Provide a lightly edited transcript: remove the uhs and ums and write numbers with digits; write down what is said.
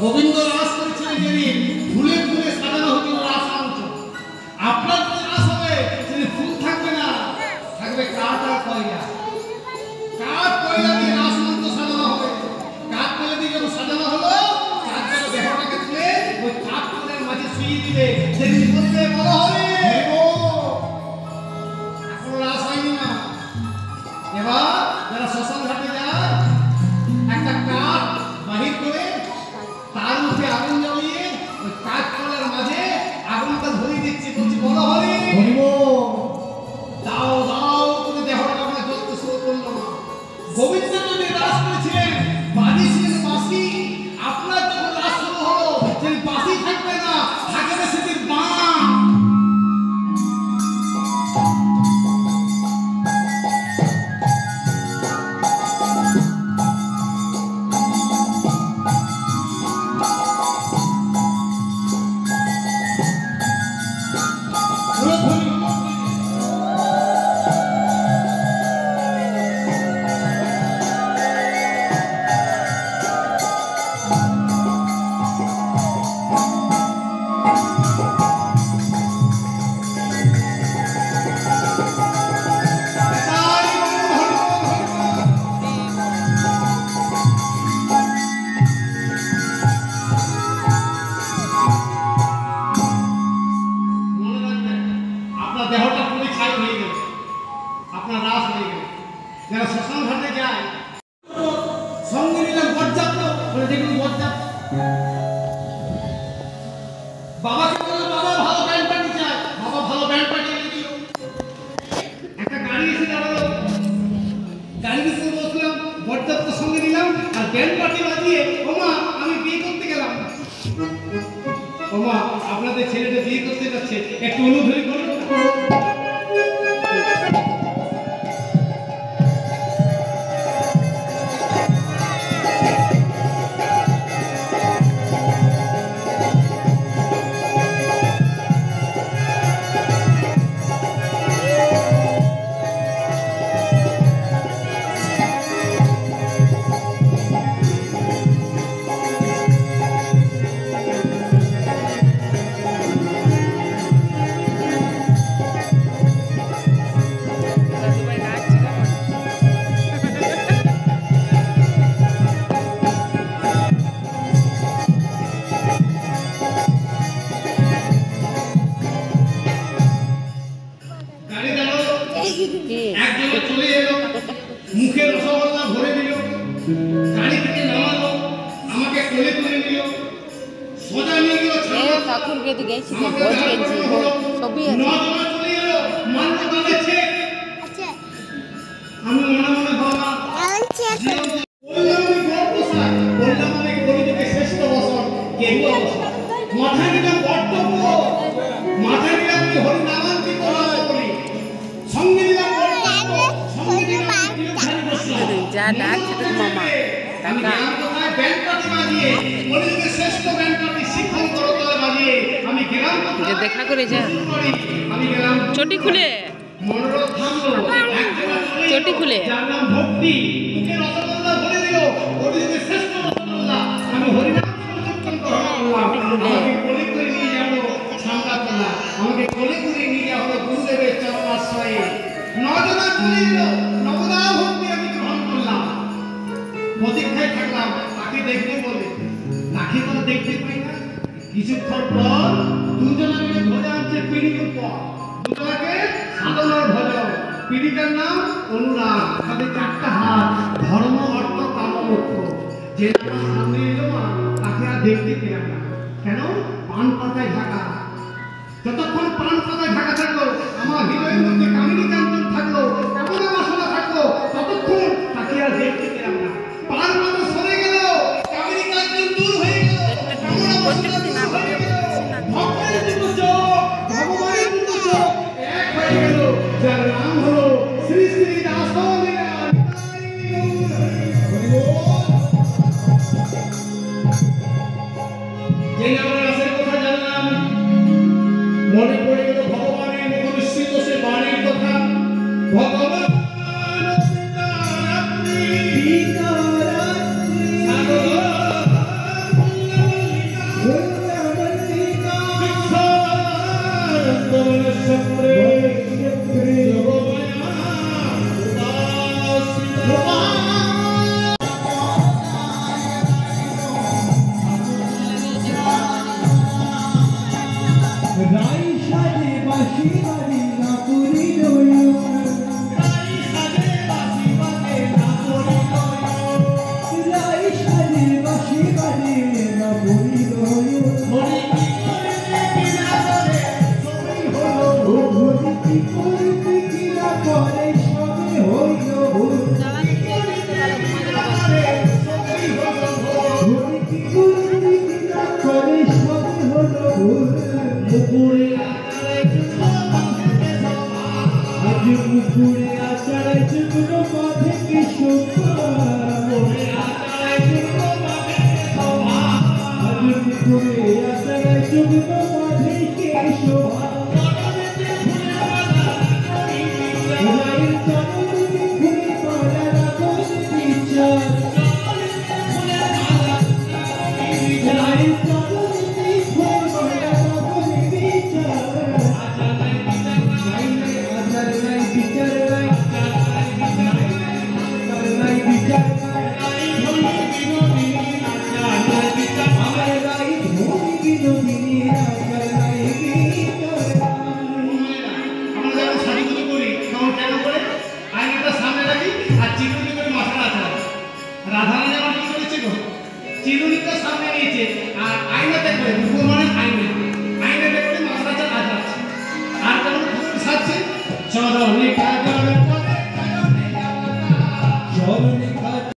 গোবিন্দ রাস করেছিলেন যেদিন ফুলে ফুলে সাজানো হয়েছিল রাস মঞ্চ। আপনার যে রাস হবে সেদিন ফুল থাকবে না, থাকবে কাঠ আর কয়লা। কাঠ কয়লা দিয়ে রাস মঞ্চ সাজানো হবে। কাঠ কয়লা দিয়ে যখন সাজানো হলো, কাঠ কয়লা দেহটাকে তুলে ওই কাঠ কয়লার মাঝে শুয়ে দিবে। সেদিন বলবে বড় হবে। এখনো রাস হয়নি না। এবার যারা শ্মশান ঘাটে যায়, একটা কাঠ বাহির করে তার মুখে আগুন জ্বালিয়ে ওই কাঠ কয়লার মাঝে আগুনটা ধরিয়ে দিচ্ছে, বলছি বড় হরি দাও দাও করে দেহটা আমরা জ্বলতে শুরু করলো। গোবিন্দ যদি রাস করেছিলেন, বাজি ছিলেন বাঁশি। আপনার যখন রাস শুরু হলো, সেই বাঁশি থাকবে না, থাকবে সেদিন বাঁ। দেহটা পুরো ছাই হয়ে গেল, আপনার রাস হয়ে গেল। যারা শ্মশান ঘাটে যায়, সঙ্গে নিলাম বরযাত্র, বলে দেখুন বরযাত্র। বাবাকে বললো বাবা ভালো ব্যান্ড পার্টি চাই। বাবা ভালো ব্যান্ড পার্টি এনে দিল। একটা গাড়ি এসে দাঁড়ালো, গাড়ির উপরে বসলাম, বরযাত্র সঙ্গে নিলাম আর ব্যান্ড পার্টি বাজিয়ে ওমা আমি বিয়ে করতে গেলাম। ওমা আপনাদের ছেলেটা বিয়ে করতে যাচ্ছে, একটু অনুভূতি করুন। একজন চলে এলো, মুখে রসগোল্লা ভরে দিল, গাড়ি থেকে নামালো, আমাকে কোলে তুলে নিল, সোজা নিয়ে গেল ঠাকুর গেতে গেছি ভোজ গেছি সবই আছে। নজনা চলে এলো, মানতে পারছে। আমি মনে মনে ভাবলাম বললাম আমি গর্ব স্যার, বললাম আমি কলিযুগে শ্রেষ্ঠ বসন কেরুয়া বসন। মাথায় নিলাম কর্তব্য, মাথায় নিলাম আমি হরিনামান্তি করি, সঙ্গে নিলাম কর্তব্য, সঙ্গে নিলাম তিলকধারী বসলাম। যা ডাকছে তোর মামা আমি গেলাম কোথায় ব্যান্ড পার্টি বাজিয়ে, কলিযুগে শ্রেষ্ঠ ব্যান্ড পার্টি শিক্ষণ করতলে বাজিয়ে আমি গেলাম কোথায় দেখা করে যা। আমি গেলাম চটি খুলে মনোরথ থামলো, চটি খুলে যার নাম ভক্তি, মুখে রসগোল্লা ভরে দিল, কলিযুগে শ্রেষ্ঠ রসগোল্লা। আমি হরিনাম সংকীর্তন করলাম, আমাকে কোলে করে নিয়ে যাবো ছামড়াতলা, আমাকে কোলে করে নিয়ে যাবো গুরুদেবের চরণাশ্রয়ে। নজনা চলে এলো, নবদা ভক্তি আমি গ্রহণ করলাম। প্রতীক্ষায় থাকলাম, তাকে দেখতে বলে, তাকে তো দেখতে পাই না। কিছুক্ষণ পর দুজনে মিলে ধরে আনছে পিড়ির উপর, দুজনকে সাধনার ভজন। পিড়িটার নাম অনুরাগ, তাদের চারটা হাত, ধর্ম অর্থ কাম মোক্ষ। যে আমার সামনে এলো মা, তাকে আর দেখতে পেলাম না। কেন? পান পাতায় ঢাকা। যতক্ষণ পান পাতায় ঢাকা থাকলো, আমার হৃদয়ের মধ্যে কামিনী কাঞ্চন থাকলো, কামনা বাসনা থাকলো, ততক্ষণ তাকে আর দেখতে পেলাম না। পান পাতা সরে গেল, কামিনী কাঞ্চন দূর হয়ে গেল, কামনা বাসনা দূর হয়ে গেল, ভক্তের দুটো চোখ, ভগবানের দুটো চোখ এক হয়ে গেল, যার নাম হলো শ্রী শ্রী দাসলীলা। যে আমরা রাসের কথা জানলাম, মনে পড়ে গেল ভগবানের মুখনিসৃত সে বাণীর কথা। ভগবান পুকুরে আচারায় আজ পুকুরে আচারায় চুনো পথে কি শোভা আজ পুকুরে আচারায় চুনো পথে কি শোভা রায়ের চরণে ফুলে পড়া রাবণ বিচার রায়ের চরণে ফুলে পড়া রাবণ বিচার আচার নাই বিচার নাই নাই বিচার আমার রাই ভূমি বিনোদিনী আচার নাই বিচার আমরা যখন সাজুগুজু করি তখন কেন করে আয়নাটা সামনে রাখি আর চিরুনি করে মশলা আছে রাধারানী আমার কি করেছিল চিরুনিটা সামনে নিয়েছে আর আয়নাতে করে দুপুর মানে আয়নাতে করে মশলাটা আছে আর কেমন ফুল সাজছে চলো